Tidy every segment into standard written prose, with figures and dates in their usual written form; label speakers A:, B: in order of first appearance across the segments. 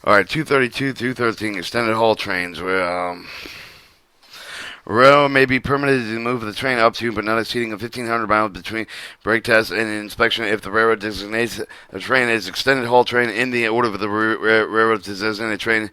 A: Alright, 232 through 13 extended haul trains. Railroad may be permitted to move the train up to, but not exceeding 1,500 miles between brake tests and inspection if the railroad designates a train as extended haul train in the order of the railroad to designate a train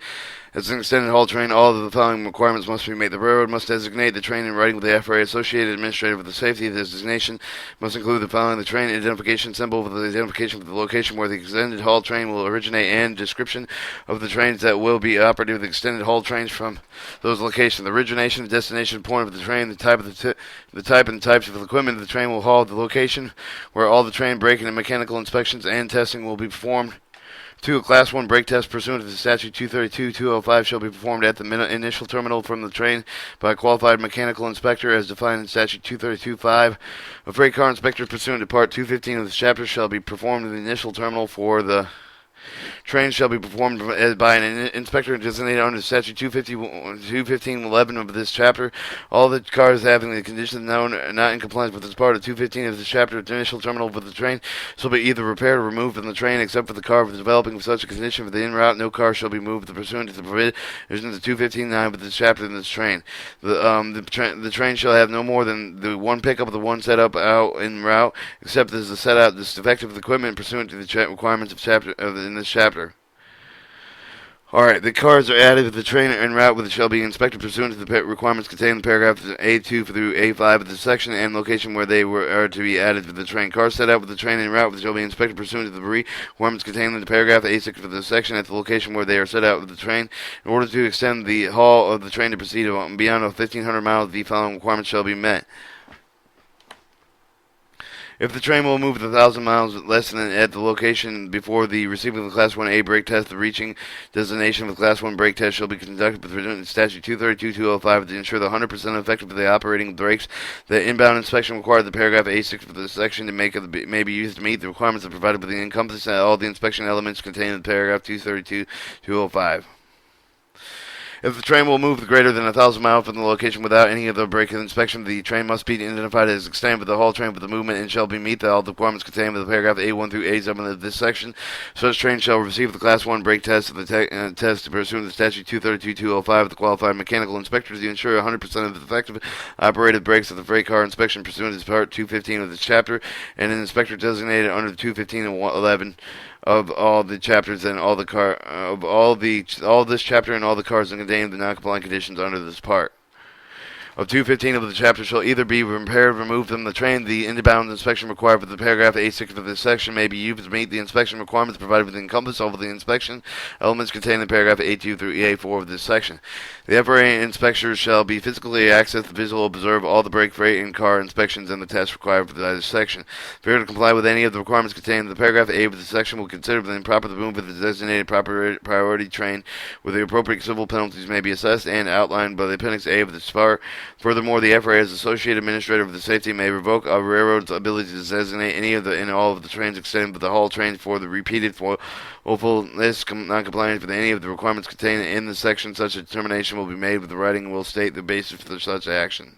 A: as an extended haul train. All of the following requirements must be made. The railroad must designate the train in writing with the FRA Associated Administrator with the safety. The designation must include the following: the train identification symbol with the identification of the location where the extended haul train will originate and description of the trains that will be operated with extended haul trains from those locations. The origination and destination point of the train, the type and types of equipment the train will haul, the location where all the train braking and mechanical inspections and testing will be performed. 2. A Class 1 brake test pursuant to the Statute 232-205 shall be performed at the initial terminal from the train by a qualified mechanical inspector as defined in Statute 232-5. A freight car inspector pursuant to Part 215 of this chapter shall be performed at the initial terminal for the train shall be performed by an inspector designated under Statute 215.11 of this chapter. All the cars having the conditions known not in compliance with this part of 215 of this chapter at the initial terminal for the train shall be either repaired or removed from the train, except for the car developing such a condition for the en route. No car shall be moved pursuant to the provisions of 215.9 of this chapter in this train. The train shall have no more than the one pickup of the one set up out en route, except as the set out this defective equipment pursuant to the requirements in this chapter. Alright, the cars are added to the train en route which shall be inspected pursuant to the requirements contained in paragraphs A2 through A5 of the section and location where they are to be added to the train. Cars set out with the train en route which shall be inspected pursuant to the requirements contained in the paragraph A6 of the section at the location where they are set out with the train. In order to extend the haul of the train to proceed beyond 1,500 miles, the following requirements shall be met. If the train will move 1,000 miles less than at the location before the receiving of the Class 1A brake test, the reaching designation of the Class 1 brake test shall be conducted pursuant to Statute 232-205 to ensure the 100% effective of the operating brakes. The inbound inspection required the paragraph A6 of the section to may be used to meet the requirements provided by the encompass all the inspection elements contained in paragraph 232-205. If the train will move greater than 1,000 miles from the location without any of the brake inspection, the train must be identified as extended with the haul train with the movement and shall be meet all the requirements contained in the paragraph A1 through A7 of this section. Such train shall receive the Class 1 brake test of the test pursuant to Statute 232-205 of the qualified mechanical inspector to ensure 100% of the effective operated brakes of the freight car inspection pursuant to Part 215 of this chapter, and an inspector designated under 215 and 11 of all the chapters and all this chapter and all the cars that contain the non-compliant conditions under this part. Of 215 of the chapter shall either be repaired or removed from the train. The inbound inspection required for the paragraph A6 of this section may be used to meet the inspection requirements provided within encompass of the inspection elements contained in paragraph A2 through A4 of this section. The FRA inspectors shall be physically access the visual observe all the brake, freight, and car inspections and the tests required for this section. Failure to comply with any of the requirements contained in the paragraph A of the section will consider the improper move of the designated priority train, where the appropriate civil penalties may be assessed and outlined by the appendix A of this part. Furthermore, the FRA as Associate Administrator of the Safety may revoke a railroad's ability to designate any of the and all of the trains extended with the haul trains for the repeated willfulness non-compliance with any of the requirements contained in the section. Such a determination will be made with the writing and will state the basis for such action.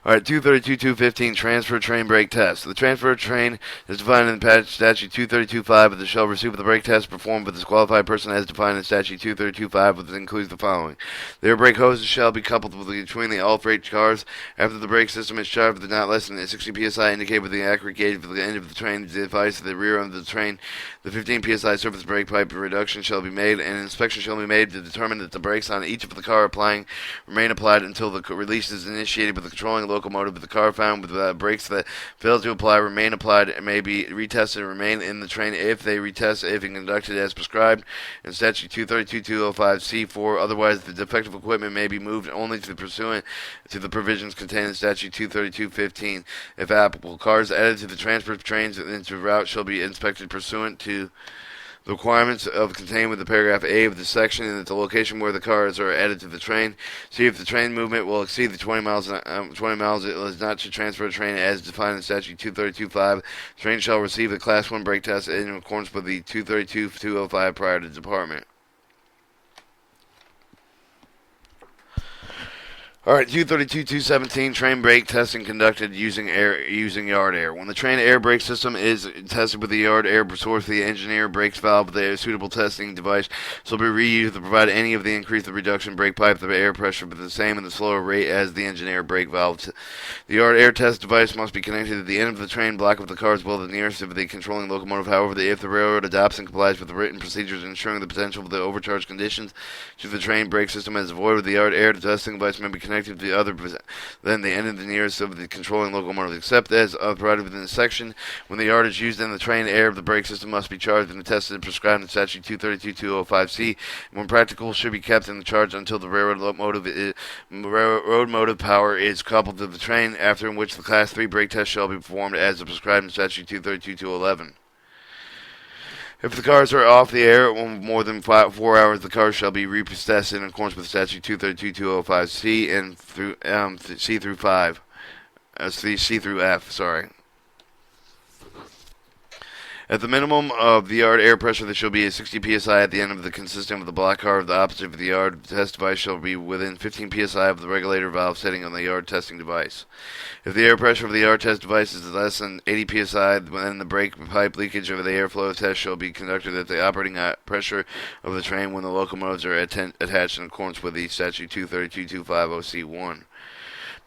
A: Alright, 232.215 Transfer Train Brake Test. The transfer train is defined in Statute 232.5 of the shall receive the brake test performed with a qualified person as defined in Statute 232.5, which includes the following. Their brake hoses shall be coupled between all freight cars after the brake system is charged with not less than 60 psi indicated with the accurate gauge for the end of the train device to the rear end of the train. The 15 psi surface brake pipe reduction shall be made, and an inspection shall be made to determine that the brakes on each of the car remain applied until the release is initiated with the controlling locomotive of the car found with brakes that fail to apply remain applied and may be retested and remain in the train if they retest if conducted as prescribed in Statute 232.205C4. Otherwise, the defective equipment may be moved only to the pursuant to the provisions contained in Statute 232.15. If applicable, cars added to the transfer trains into route shall be inspected pursuant to the requirements contained with the paragraph A of the section, and at the location where the cars are added to the train. See if the train movement will exceed the 20 miles. It is not to transfer a train as defined in Statute 232.5. The train shall receive a Class 1 brake test in accordance with the 232.205 prior to department. All right, 232-217 train brake testing conducted using yard air. When the train air brake system is tested with the yard air source, the engineer brakes valve, the suitable testing device shall be reused to provide any of the increase of reduction brake pipe the air pressure but the same and the slower rate as the engineer brake valve. The yard air test device must be connected at the end of the train block of the car as well as the nearest of the controlling locomotive. However, if the railroad adopts and complies with the written procedures ensuring the potential of the overcharge conditions to the train brake system is avoided, the yard air testing device may be connected to the other than the end of the nearest of the controlling locomotive, except as provided within the section. When the yard is used, then the train air of the brake system must be charged and tested and prescribed in Statute 232-205C. When practical, should be kept in the charge until the railroad motive power is coupled to the train, after in which the Class 3 brake test shall be performed as prescribed in Statute 232-211. If the cars are off the air more than 4 hours, the cars shall be retested in accordance with Statute 232-205C and through C through 5, C through F. Sorry. At the minimum of the yard air pressure, there shall be a 60 psi at the end of the consistent with the block car of the opposite of the yard. The test device shall be within 15 psi of the regulator valve setting on the yard testing device. If the air pressure of the yard test device is less than 80 psi, then the brake pipe leakage of the airflow test shall be conducted at the operating pressure of the train when the locomotives are attached in accordance with the Statute 232-250C1.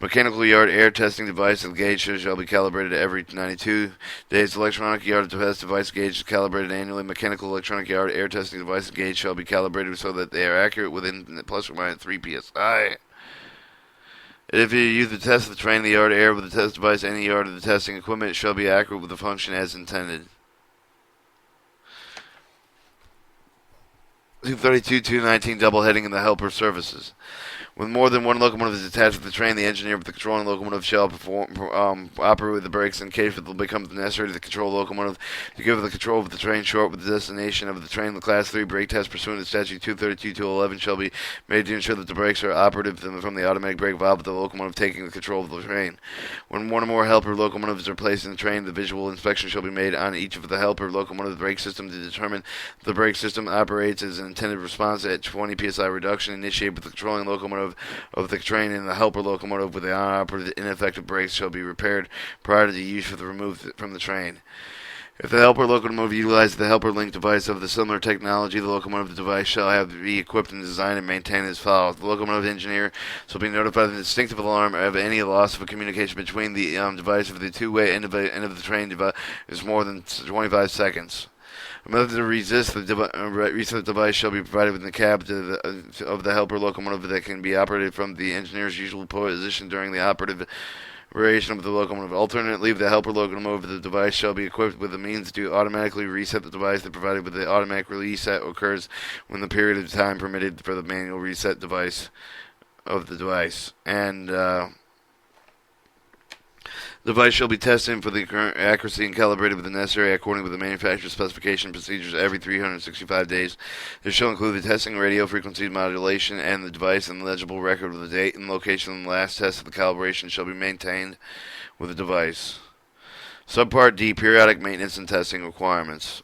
A: Mechanical yard air testing device of the gauge shall be calibrated every 92 days. Electronic yard test device gauge is calibrated annually. Mechanical electronic yard air testing device gauge shall be calibrated so that they are accurate within plus or minus 3 psi. If you use the test of the train, the yard air with the test device, any yard of the testing equipment shall be accurate with the function as intended. 232-219 double heading in the helper services. When more than one locomotive is attached with the train, the engineer of the controlling locomotive shall operate with the brakes in case it will become necessary to the control locomotive to give the control of the train short with the destination of the train. The Class 3 brake test pursuant to Statute 232-211 shall be made to ensure that the brakes are operative from the automatic brake valve of the locomotive taking the control of the train. When one or more helper locomotives are placed in the train, the visual inspection shall be made on each of the helper locomotive brake system to determine if the brake system operates as an intended response at 20 psi reduction initiated with the controlling locomotive of the train, and the helper locomotive with the unoperated ineffective brakes shall be repaired prior to the use of the removed from the train. If the helper locomotive utilizes the helper link device of the similar technology, the locomotive device shall have to be equipped and designed and maintained as follows. The locomotive engineer shall be notified of the distinctive alarm of any loss of a communication between the device of the two-way end of the train is more than 25 seconds. A method to reset the device shall be provided within the cab of the helper locomotive that can be operated from the engineer's usual position during the operative variation of the locomotive. Alternately, the helper locomotive of the device shall be equipped with the means to automatically reset the device that provided with the automatic reset occurs when the period of time permitted for the manual reset device of the device. And the device shall be tested for the current accuracy and calibrated with the necessary according with the manufacturer's specification procedures every 365 days. This shall include the testing radio frequency modulation and the device, and the legible record of the date and location of the last test of the calibration shall be maintained with the device. Subpart D, periodic maintenance and testing requirements.